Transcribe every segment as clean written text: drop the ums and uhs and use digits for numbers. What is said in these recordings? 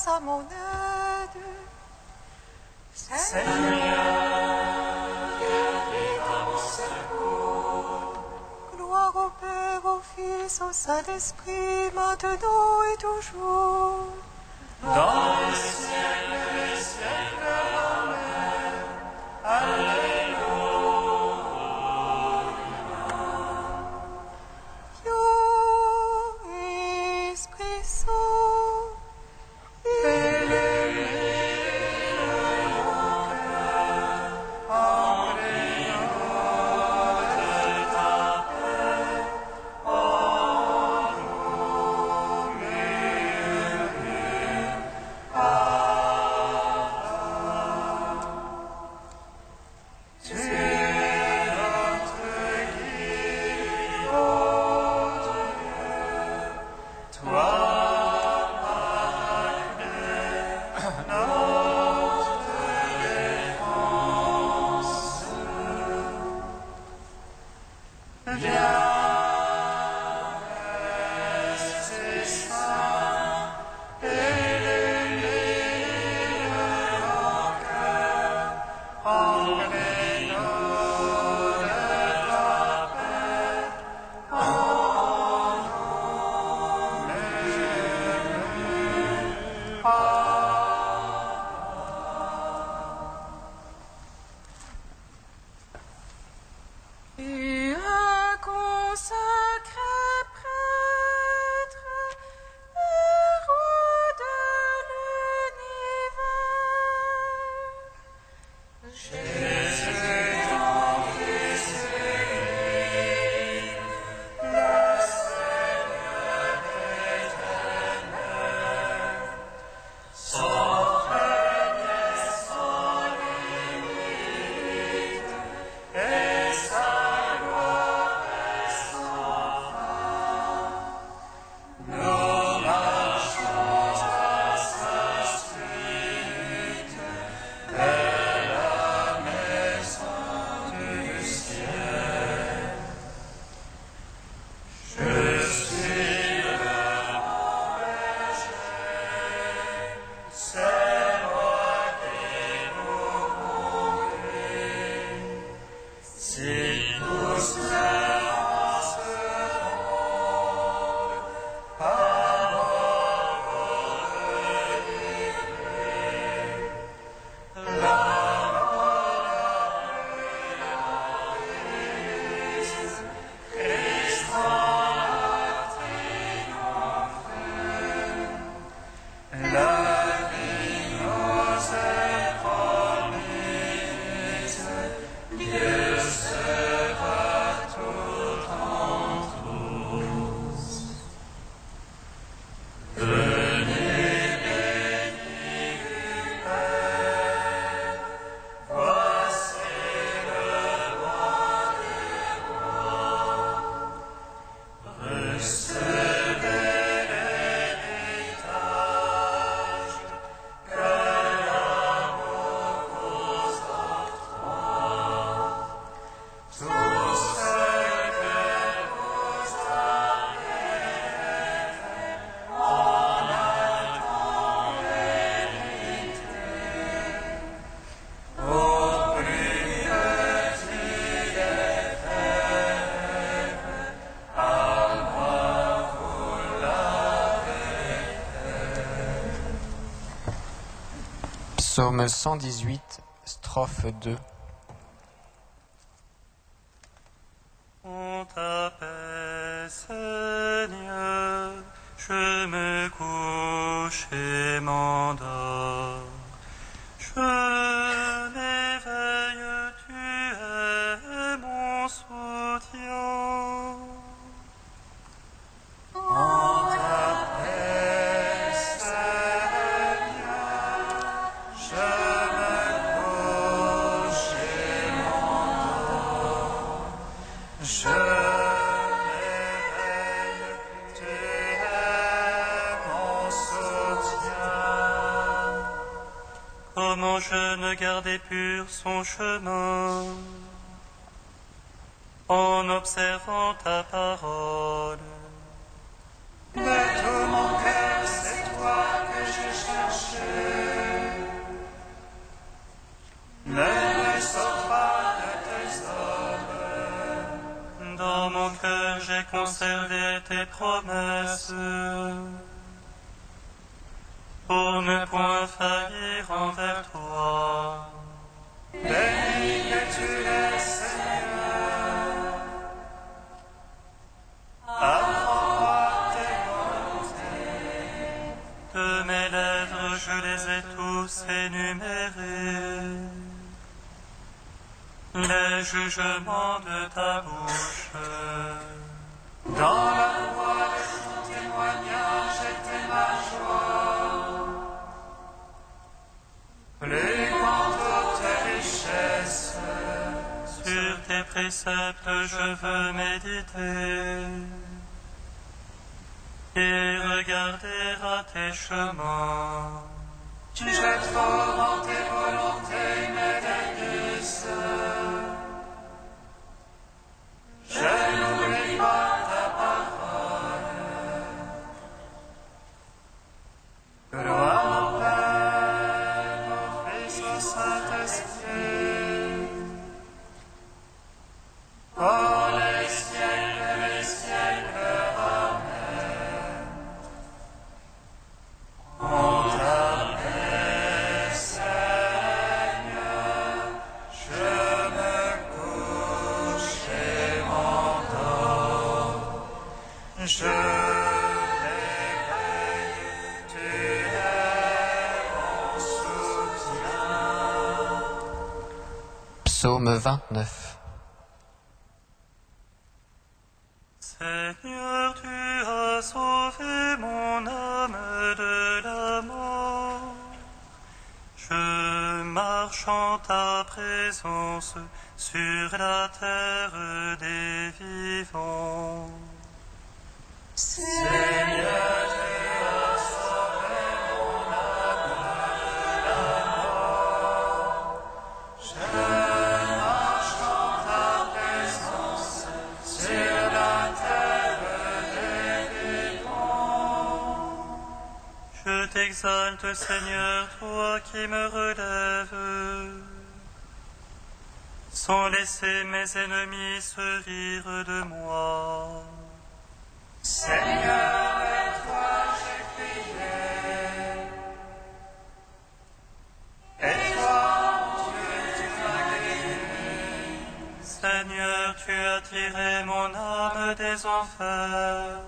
à mon aide. Seigneur, viens à mon secours. Gloire au Père, au Fils, au Saint-Esprit, maintenant et toujours. Dans le siècle des siècles, Amen. Alléluia. Esprit Saint, et un consacré prêtre et roi de l'univers. Jésus, ton Fils unique, le Seigneur éternel, sans règne et sans limite, et sa gloire est sans fin. Nous marchons à sa suite vers la maison du ciel. Je suis le bon berger, c'est moi qui vous conduis. Si doucement en ce monde, parole délivrée, la mort Christ, Christ en a triomphé. La vie nous est promise, Dieu sera tout en tous. Venez bénis du Père, voici le roi des rois. Recevez l'héritage que l'amour vous octroie. Tout ce que vous avez en attend l'hérité. Au plus petit des frères, à moi vous l'avez fait. Psaume 118, strophe 2. En ta paix, Seigneur, je me couche et m'endors. Je m'éveille, tu es mon soutien. En ta paix, Seigneur, je me couche et m'endors. Je m'éveille, tu es mon soutien. Comment je ne gardais pur son chemin en observant ta parole. De tout mon cœur, c'est toi que j'ai cherché. Ne me sors pas de tes œuvres. Dans mon cœur j'ai conservé tes promesses, pour ne point faillir envers toi. Béni que tu es, Seigneur. Apprends-moi tes volontés. De mes lèvres je les ai tous énumérés, les jugements de ta bouche. Dans la voix de ton témoignage était ma joie. Plus qu'en toute richesse. Sur tes préceptes je veux méditer et regarder à tes chemins. Tu jettes fort en tes volontés mes délices. Je n'oublie pas ta parole. Gloire au Père, au Fils, au Saint-Esprit. Oh, les siècles, amen. On t'appelle, Seigneur, je me couche et m'endors. Je l'éveille, tu es mon soutien. Psaume 29. Seigneur, tu as sauvé mon âme de la mort. Je marche en ta présence sur la terre des vivants. Seigneur, tu as sauvé mon âme de la mort. Je marche en ta présence sur la terre des vivants. Je t'exalte, Seigneur, toi qui me relèves, sans laisser mes ennemis se rire de moi. Seigneur, vers toi j'ai crié. Et toi, mon Dieu, tu m'as guéri. Seigneur, tu as tiré mon âme des enfers,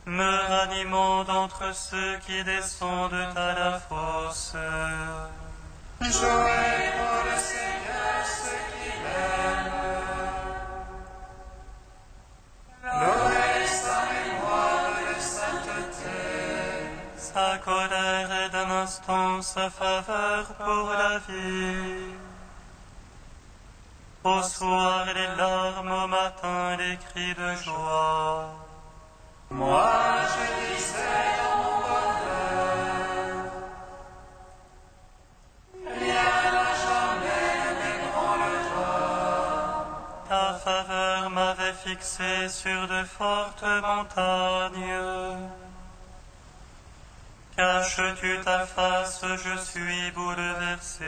me ranimant d'entre ceux qui descendent à la fosse. Jouez pour le Seigneur ceux qui l'aiment. Louez sa mémoire de sainteté. Sa colère est d'un instant, sa faveur pour la vie. Au soir les larmes, au matin les cris de joie. Moi je disais dans mon bonheur, rien n'a jamais ne m'ébranlera. Ta faveur m'avait fixé sur de fortes montagnes. Caches-tu ta face, je suis bouleversé.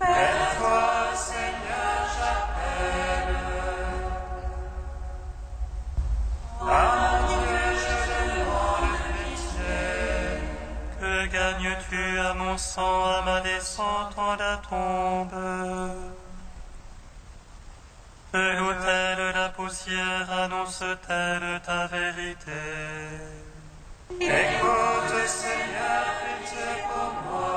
Vers toi, Seigneur, j'appelle. À mon Dieu, je demande pitié. Que gagnes-tu à mon sang, à ma descente en la tombe? Que l'autel, la poussière annonce-t-elle ta vérité? Écoute, Seigneur, pitié pour moi.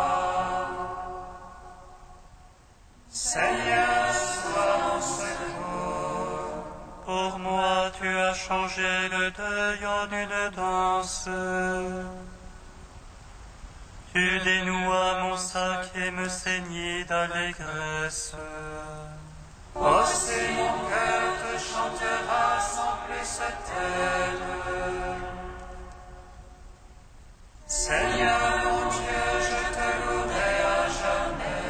Seigneur, sois mon secours. Pour moi, tu as changé le deuil en une danse. Tu dénouas mon sac et me ceignis d'allégresse. Aussi mon cœur te chantera sans plus se taire. Seigneur, mon Dieu, je te louerai à jamais.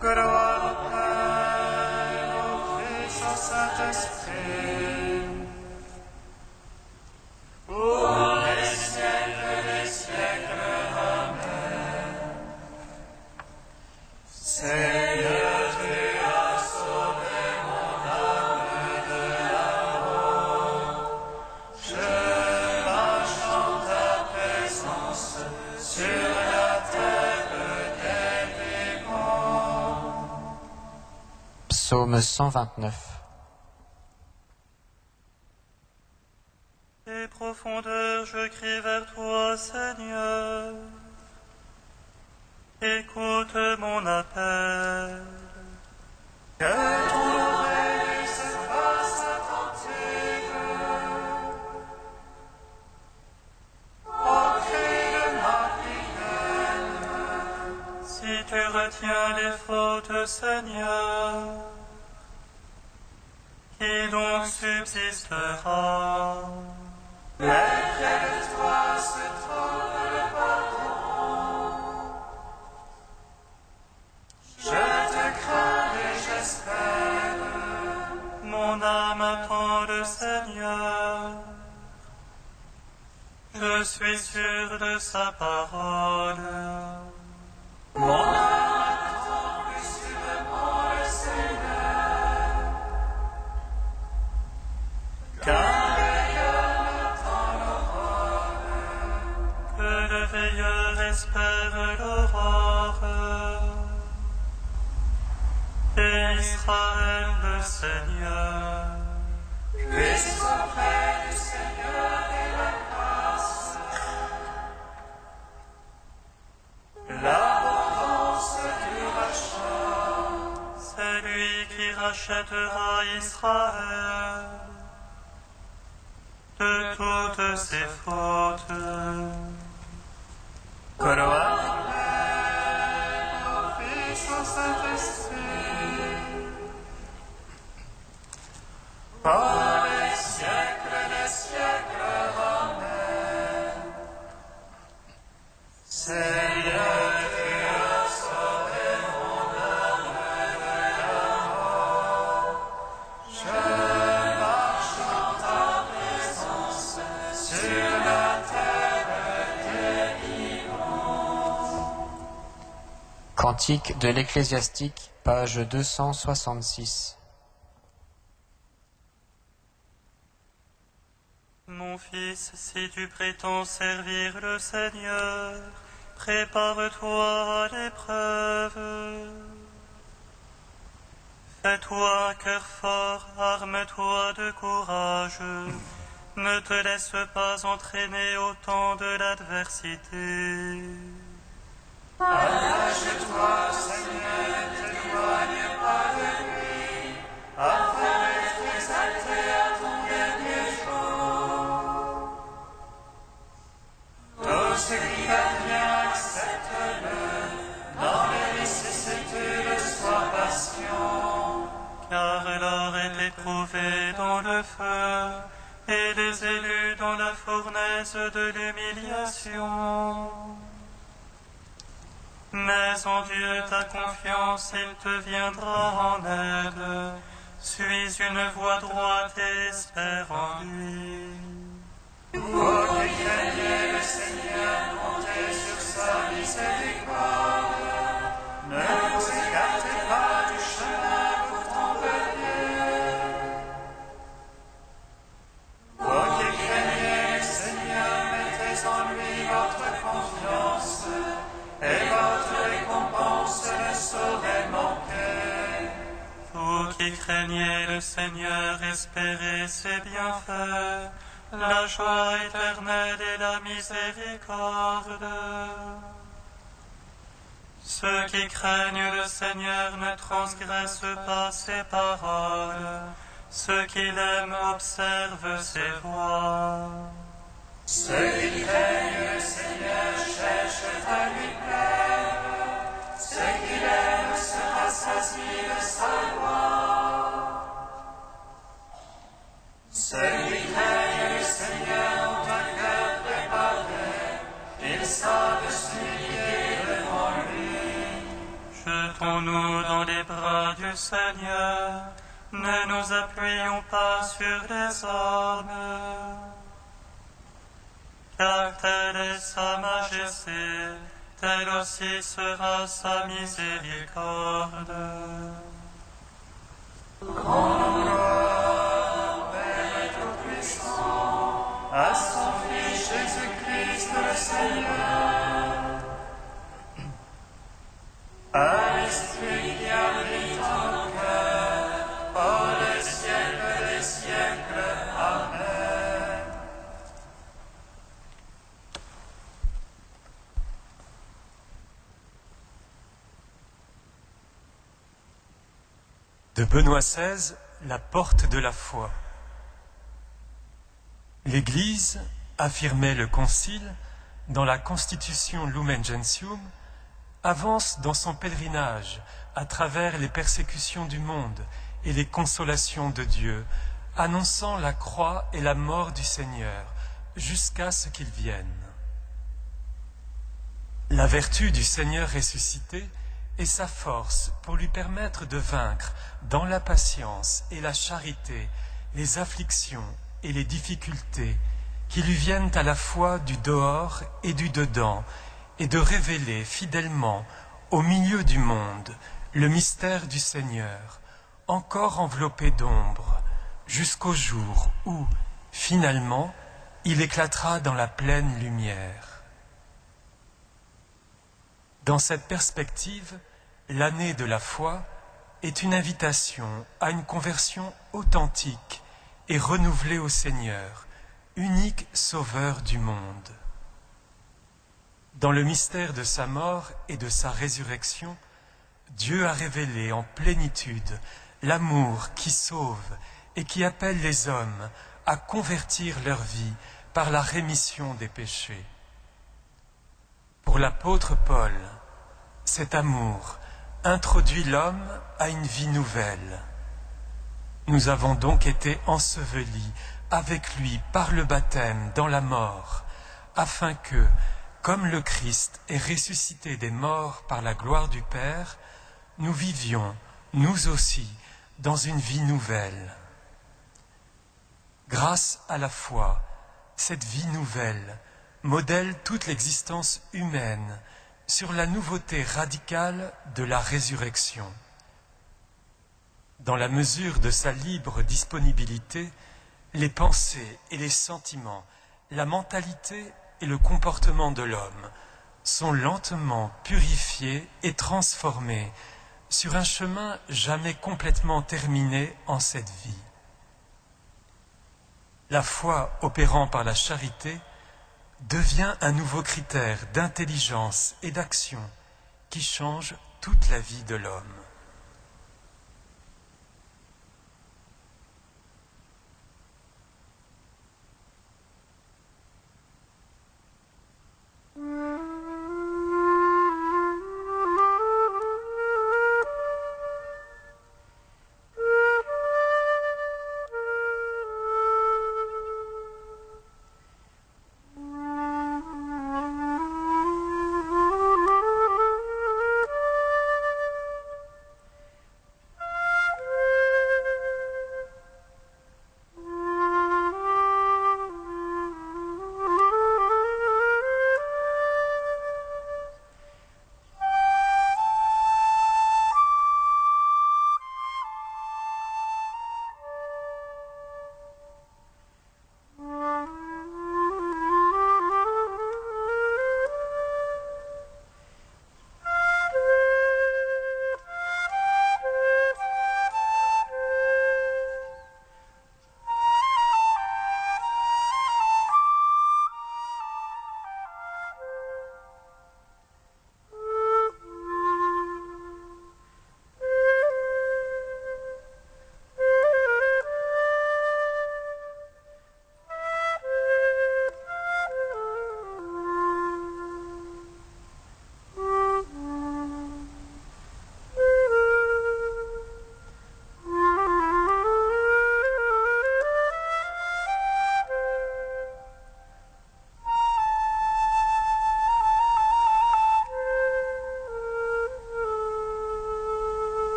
Gloire au Père, au Fils, au Saint-Esprit. Psaume 129. Des profondeurs, je crie vers toi, Seigneur. Écoute mon appel. Que ton oreille se fasse attentive au cri de ma prière. Si tu retiens les fautes, Seigneur, qui donc subsistera? Mais près de toi se trouve le pardon. Je te crains et j'espère. Mon âme attend le Seigneur. Je suis sûr de sa parole. Mon âme attend plus sûrement le Seigneur. Car Que le veilleur espère l'aurore, et Israël le Seigneur. puisse auprès du Seigneur et la grâce, l'abondance du rachat. C'est lui qui rachètera Israël de toutes ses fautes. Gloire au Fils, au Saint-Esprit, pour les siècles des siècles. Amen. Seigneur, tu as sauvé mon âme de la mort. Je marche en ta présence sur la terre délivrante. Cantique de l'Ecclésiastique, page 266. Mon fils, si tu prétends servir le Seigneur, prépare-toi à l'épreuve. Fais-toi un cœur fort, arme-toi de courage. Ne te laisse pas entraîner au temps de l'adversité. Attache-toi, Seigneur, ne t'éloigne pas de lui, afin d'être exalté à ton dernier jour. Tout ce qui t'advient, accepte-le, dans les vicissitudes, sois patient. Car l'or est éprouvé dans le feu, et les élus dans la fournaise de l'humiliation. Mais en Dieu ta confiance, il te viendra en aide. Suis une voie droite et espère en lui. Vous qui craignez le Seigneur, comptez sur sa miséricorde. Ne vous écartez pas du chemin pourtant venu. Vous qui craignez le Seigneur, mettez en lui votre confiance, et votre récompense ne saurait manquer. Vous qui craignez le Seigneur, espérez ses bienfaits, la joie éternelle et la miséricorde. Ceux qui craignent le Seigneur ne transgressent pas ses paroles. Ceux qui l'aiment observent ses voies. Ceux qui craignent le Seigneur cherchent à lui plaire. Ceux qui l'aiment se rassasient de sa loi. Ceux qui craignent le Seigneur ont un cœur préparé. Ils savent s'humilier devant lui. Jetons-nous dans les bras du Seigneur. Ne nous appuyons pas sur les hommes. Car telle est sa majesté, telle aussi sera sa miséricorde. Gloire, Père Tout-Puissant, à son Fils Jésus-Christ le Seigneur, à l'Esprit qui habite en nos cœurs, De Benoît XVI, la porte de la foi. L'Église, affirmait le Concile, dans la Constitution Lumen Gentium, avance dans son pèlerinage à travers les persécutions du monde et les consolations de Dieu, annonçant la croix et la mort du Seigneur jusqu'à ce qu'il vienne. La vertu du Seigneur ressuscité est sa force pour lui permettre de vaincre dans la patience et la charité les afflictions et les difficultés qui lui viennent à la fois du dehors et du dedans, et de révéler fidèlement au milieu du monde le mystère du Seigneur, encore enveloppé d'ombre, jusqu'au jour où, finalement, il éclatera dans la pleine lumière. Dans cette perspective, l'année de la foi est une invitation à une conversion authentique et renouvelée au Seigneur, unique sauveur du monde. Dans le mystère de sa mort et de sa résurrection, Dieu a révélé en plénitude l'amour qui sauve et qui appelle les hommes à convertir leur vie par la rémission des péchés. Pour l'apôtre Paul, cet amour introduit l'homme à une vie nouvelle. Nous avons donc été ensevelis avec lui par le baptême dans la mort, afin que, comme le Christ est ressuscité des morts par la gloire du Père, nous vivions, nous aussi, dans une vie nouvelle. Grâce à la foi, cette vie nouvelle modèle toute l'existence humaine sur la nouveauté radicale de la résurrection. Dans la mesure de sa libre disponibilité, les pensées et les sentiments, la mentalité et le comportement de l'homme sont lentement purifiés et transformés sur un chemin jamais complètement terminé en cette vie. La foi opérant par la charité devient un nouveau critère d'intelligence et d'action qui change toute la vie de l'homme.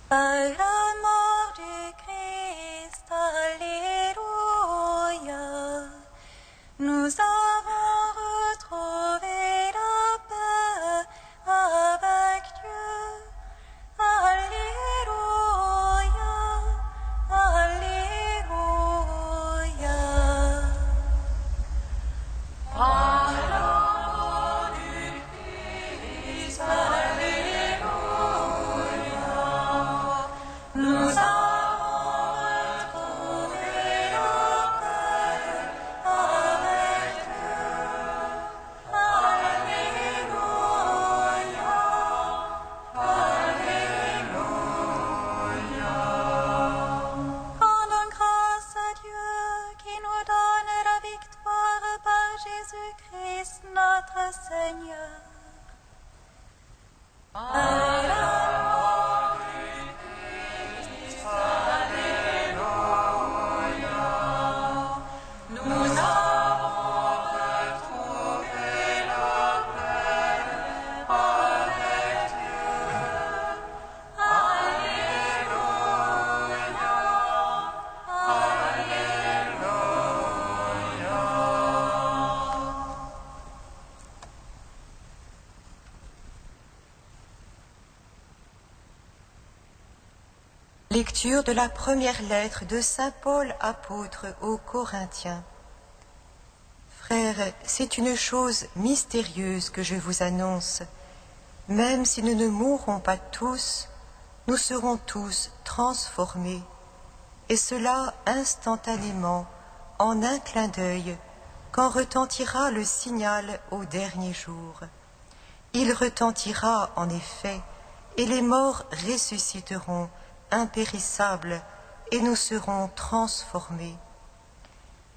Par la mort du Christ, Alléluia, nous avons retrouvé la paix avec Dieu. Alléluia, Alléluia. Par la mort du Christ, Lecture de la première lettre de saint Paul apôtre aux Corinthiens. Frères, c'est une chose mystérieuse que je vous annonce. Même si nous ne mourrons pas tous, nous serons tous transformés, et cela instantanément, en un clin d'œil, quand retentira le signal au dernier jour. Il retentira en effet, et les morts ressusciteront, impérissables, et nous serons transformés.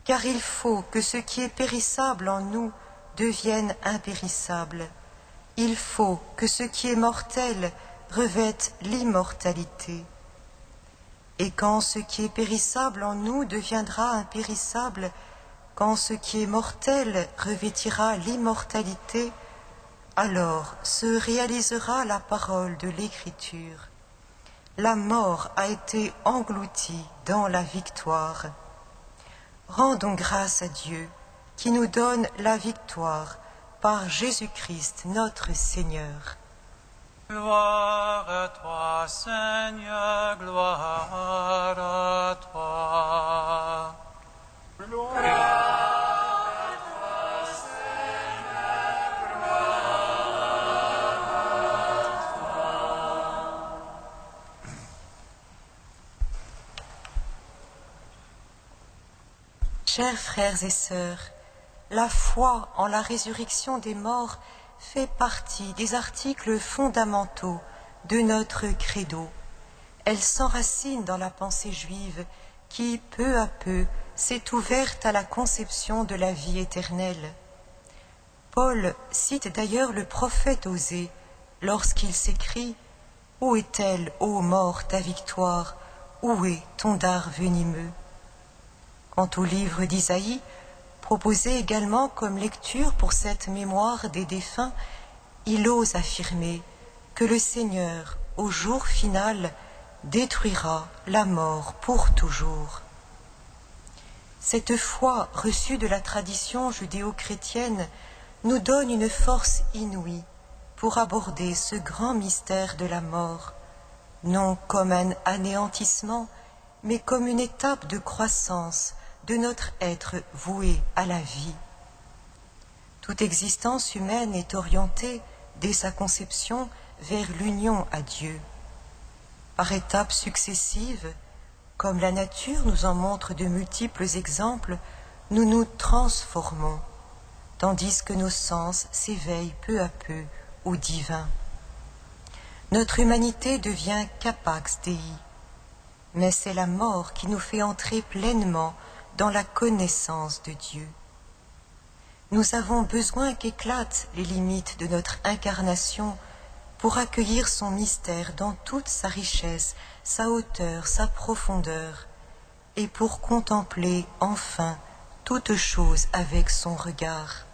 Car il faut que ce qui est périssable en nous devienne impérissable. Il faut que ce qui est mortel revête l'immortalité. Et quand ce qui est périssable en nous deviendra impérissable, quand ce qui est mortel revêtira l'immortalité, alors se réalisera la parole de l'Écriture. La mort a été engloutie dans la victoire. Rendons grâce à Dieu qui nous donne la victoire par Jésus-Christ notre Seigneur. Gloire à toi, Seigneur, gloire à toi. Chers frères et sœurs, la foi en la résurrection des morts fait partie des articles fondamentaux de notre credo. Elle s'enracine dans la pensée juive qui, peu à peu, s'est ouverte à la conception de la vie éternelle. Paul cite d'ailleurs le prophète Osée lorsqu'il s'écrie « Où est-elle, ô mort, ta victoire? Où est ton dard venimeux ?» Quant au livre d'Isaïe, proposé également comme lecture pour cette mémoire des défunts, il ose affirmer que le Seigneur, au jour final, détruira la mort pour toujours. Cette foi reçue de la tradition judéo-chrétienne nous donne une force inouïe pour aborder ce grand mystère de la mort, non comme un anéantissement, mais comme une étape de croissance de notre être voué à la vie. Toute existence humaine est orientée, dès sa conception, vers l'union à Dieu. Par étapes successives, comme la nature nous en montre de multiples exemples, nous nous transformons, tandis que nos sens s'éveillent peu à peu au divin. Notre humanité devient capax Dei, mais c'est la mort qui nous fait entrer pleinement dans la connaissance de Dieu. Nous avons besoin qu'éclatent les limites de notre incarnation pour accueillir son mystère dans toute sa richesse, sa hauteur, sa profondeur, et pour contempler enfin toute chose avec son regard.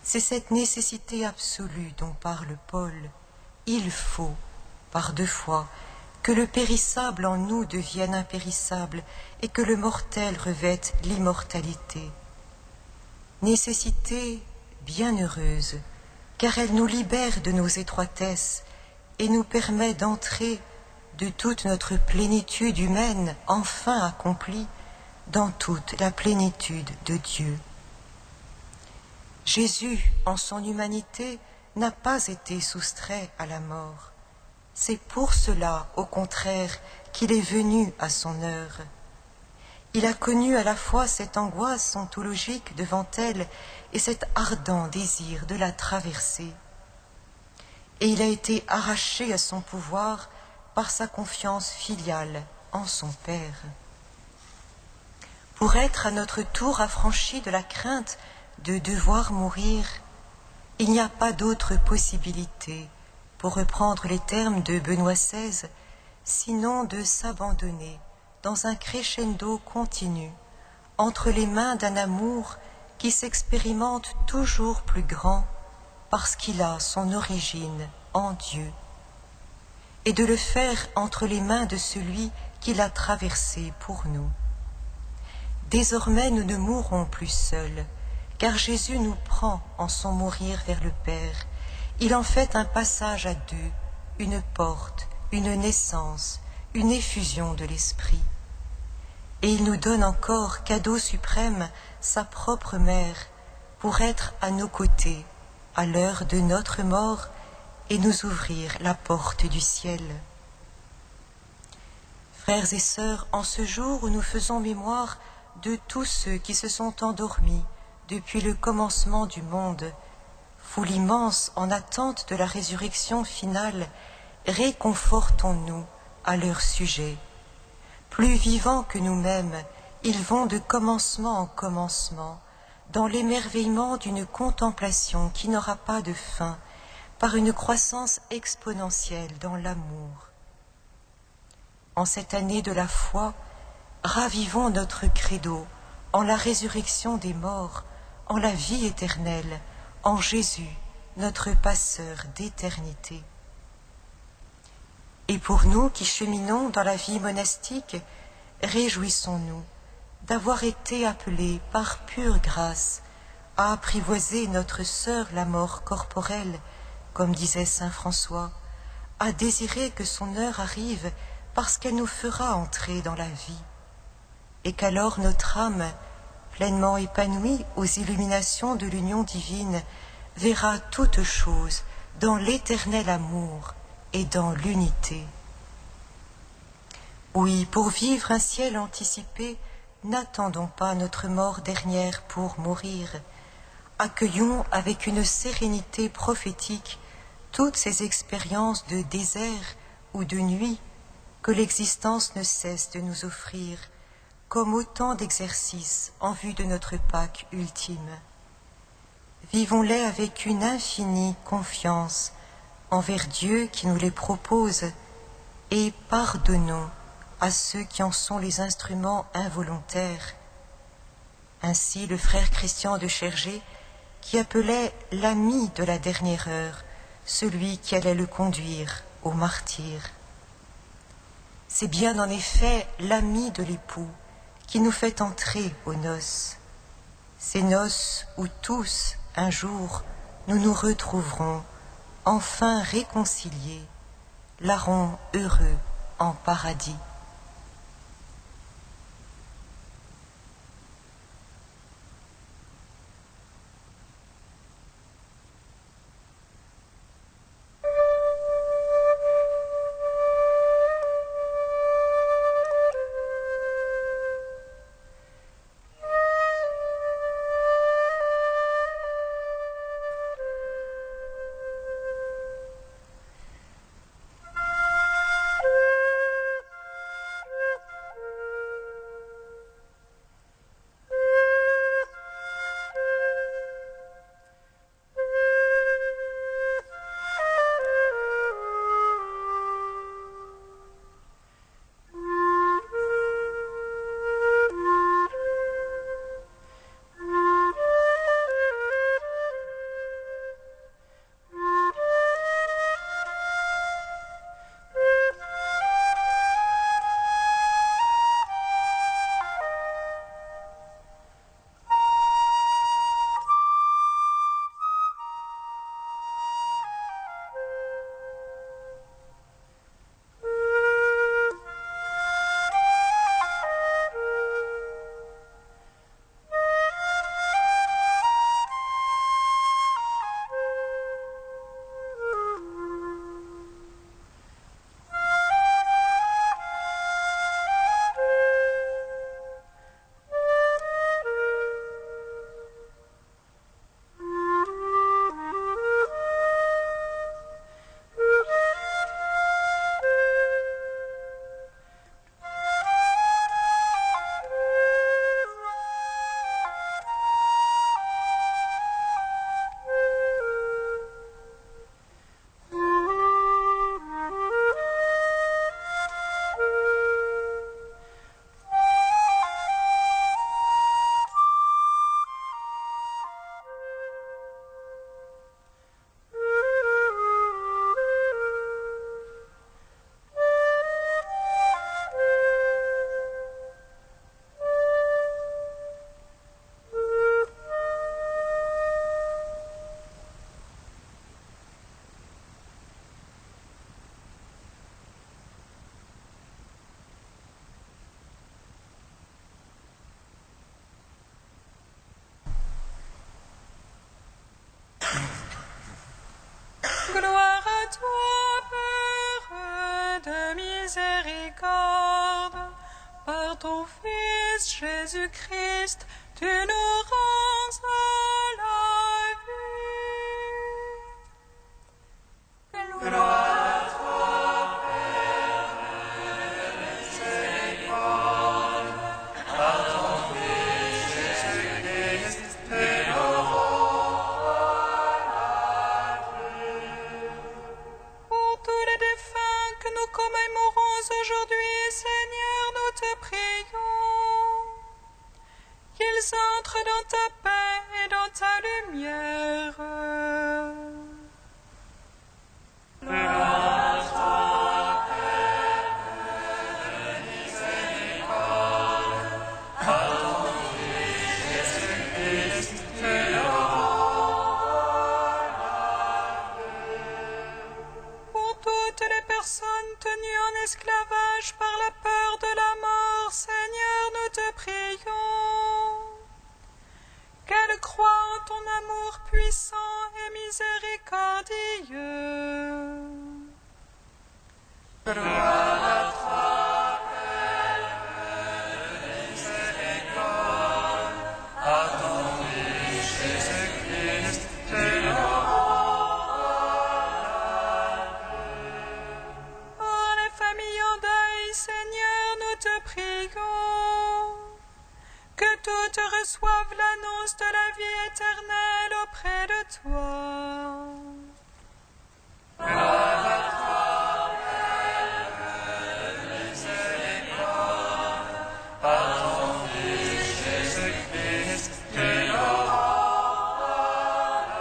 C'est cette nécessité absolue dont parle Paul. Il faut, par deux fois, que le périssable en nous devienne impérissable et que le mortel revête l'immortalité. Nécessité bienheureuse, car elle nous libère de nos étroitesses et nous permet d'entrer de toute notre plénitude humaine enfin accomplie dans toute la plénitude de Dieu. Jésus, en son humanité, n'a pas été soustrait à la mort. C'est pour cela, au contraire, qu'il est venu à son heure. Il a connu à la fois cette angoisse ontologique devant elle et cet ardent désir de la traverser. Et il a été arraché à son pouvoir par sa confiance filiale en son Père. Pour être à notre tour affranchi de la crainte de devoir mourir, il n'y a pas d'autre possibilité, pour reprendre les termes de Benoît XVI, sinon de s'abandonner dans un crescendo continu entre les mains d'un amour qui s'expérimente toujours plus grand parce qu'il a son origine en Dieu, et de le faire entre les mains de celui qui l'a traversé pour nous. Désormais nous ne mourrons plus seuls, car Jésus nous prend en son mourir vers le Père. Il en fait un passage à deux, une porte, une naissance, une effusion de l'Esprit. Et il nous donne encore, cadeau suprême, sa propre mère, pour être à nos côtés, à l'heure de notre mort, et nous ouvrir la porte du ciel. Frères et sœurs, en ce jour où nous faisons mémoire de tous ceux qui se sont endormis depuis le commencement du monde, foule immense en attente de la résurrection finale, réconfortons-nous à leur sujet. Plus vivants que nous-mêmes, ils vont de commencement en commencement, dans l'émerveillement d'une contemplation qui n'aura pas de fin, par une croissance exponentielle dans l'amour. En cette année de la foi, ravivons notre credo en la résurrection des morts, en la vie éternelle, en Jésus, notre passeur d'éternité. Et pour nous qui cheminons dans la vie monastique, réjouissons-nous d'avoir été appelés par pure grâce à apprivoiser notre sœur la mort corporelle, comme disait saint François, à désirer que son heure arrive parce qu'elle nous fera entrer dans la vie, et qu'alors notre âme, pleinement épanouie aux illuminations de l'union divine, verra toutes choses dans l'éternel amour et dans l'unité. Oui, pour vivre un ciel anticipé, n'attendons pas notre mort dernière pour mourir. Accueillons avec une sérénité prophétique toutes ces expériences de désert ou de nuit que l'existence ne cesse de nous offrir, comme autant d'exercices en vue de notre Pâque ultime. Vivons-les avec une infinie confiance envers Dieu qui nous les propose, et pardonnons à ceux qui en sont les instruments involontaires. Ainsi le frère Christian de Chergé, qui appelait l'ami de la dernière heure, celui qui allait le conduire au martyre. C'est bien en effet l'ami de l'époux qui nous fait entrer aux noces, ces noces où tous, un jour, nous nous retrouverons, enfin réconciliés, larrons heureux en paradis. Gloire à toi, Père de miséricorde, par ton Fils Jésus-Christ, tu nous rends à la vie. Gloire à toi, Père de miséricorde, par ton Fils Jésus-Christ, tu nous rends à la vie. Pour tous les défunts que nous commémorons aujourd'hui, Seigneur, nous te prions. Qu'ils entrent dans ta paix et dans ta lumière. Gloire à toi, Père de miséricorde, par ton Fils Jésus-Christ, tu nous rends la vie. Pour toutes les personnes tenues en esclavage par la peur de la mort, Seigneur, nous te prions. Qu'elles croient en ton amour puissant et miséricordieux. Gloire à toi, Père de miséricorde, par ton Fils Jésus-Christ, tu nous rends la vie. Pour les familles en deuil, Seigneur, nous te prions. Que toutes reçoivent l'annonce de la vie éternelle auprès de toi. Gloire à toi, Père de miséricorde, par ton Fils Jésus-Christ, tu nous rends la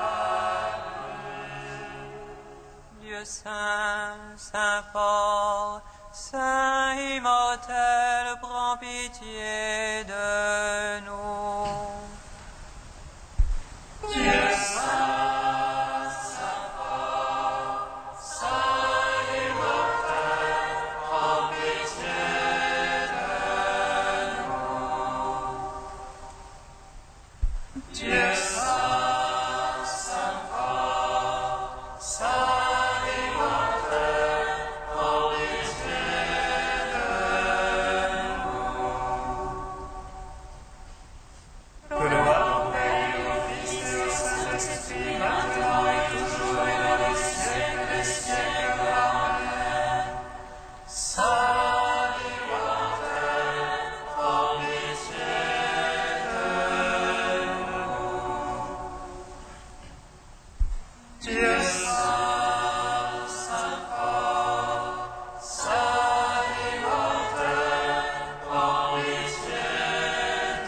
vie. Dieu saint, saint fort, saint immortel, prends pitié de nous. Dieu saint, saint fort, saint immortel, prends pitié de nous. Dieu saint, saint fort, saint immortel, prends pitié de nous. Gloire au Père et au Fils et au Saint-Esprit, maintenant et toujours et dans les siècles des siècles. Amen. Saint immortel, prends pitié de nous. Dieu saint, saint fort, saint immortel, prends pitié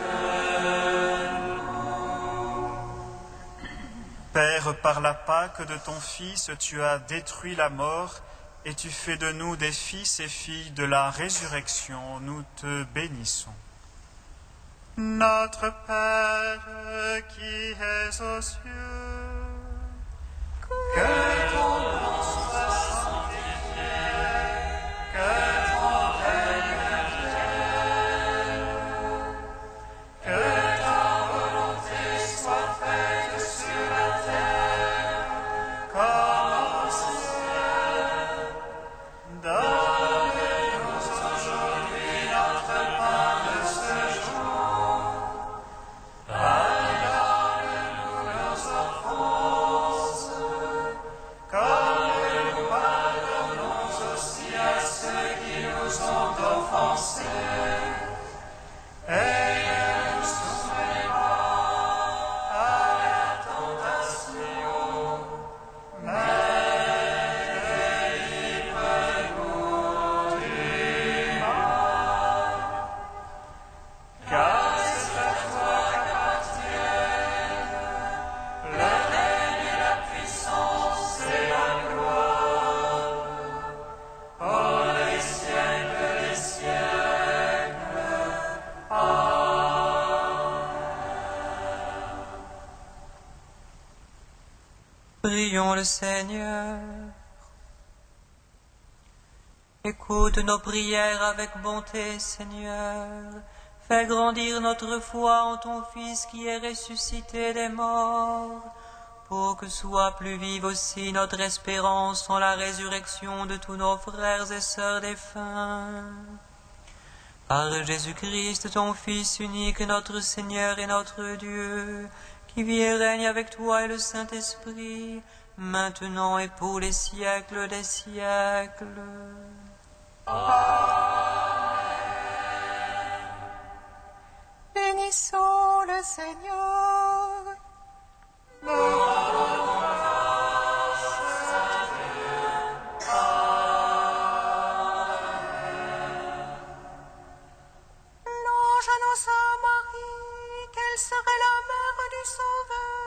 de nous. Père, par la Pâque de ton Fils, tu as détruit la mort et tu fais de nous des fils et filles de la résurrection. Nous te bénissons. Notre Père qui es aux cieux, que ton nom soit sanctifié, que ton règne vienne, que ta volonté soit faite sur la terre comme au ciel. Donne-nous aujourd'hui notre pain de ce jour. Pardonne-nous nos offenses, comme nous pardonnons aussi à ceux qui nous ont offensés. Et ne nous soumets pas à la tentation, mais délivre-nous du mal. Car c'est à toi qu'appartiennent le règne et la puissance et la gloire pour les siècles des siècles. Prions le Seigneur. Écoute nos prières avec bonté, Seigneur. Fais grandir notre foi en ton Fils qui est ressuscité des morts, pour que soit plus vive aussi notre espérance en la résurrection de tous nos frères et sœurs défunts. Par Jésus-Christ, ton Fils unique, notre Seigneur et notre Dieu, qui vit et règne avec toi et le Saint-Esprit, maintenant et pour les siècles des siècles. Bénissons le Seigneur. L'ange annonça à Marie qu'elle serait la mère du Sauveur.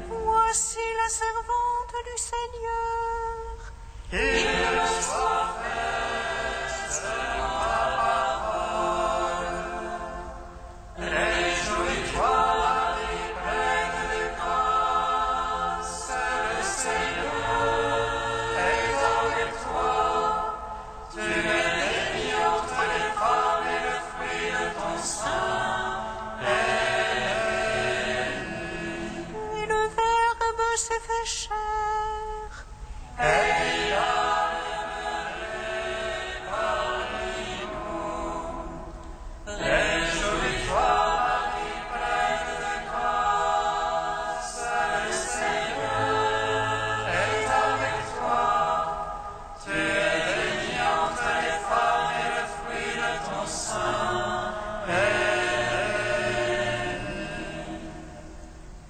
Voici la servante du Seigneur. Et le Verbe s'est fait chair.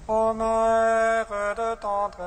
Ô mère de tendresse,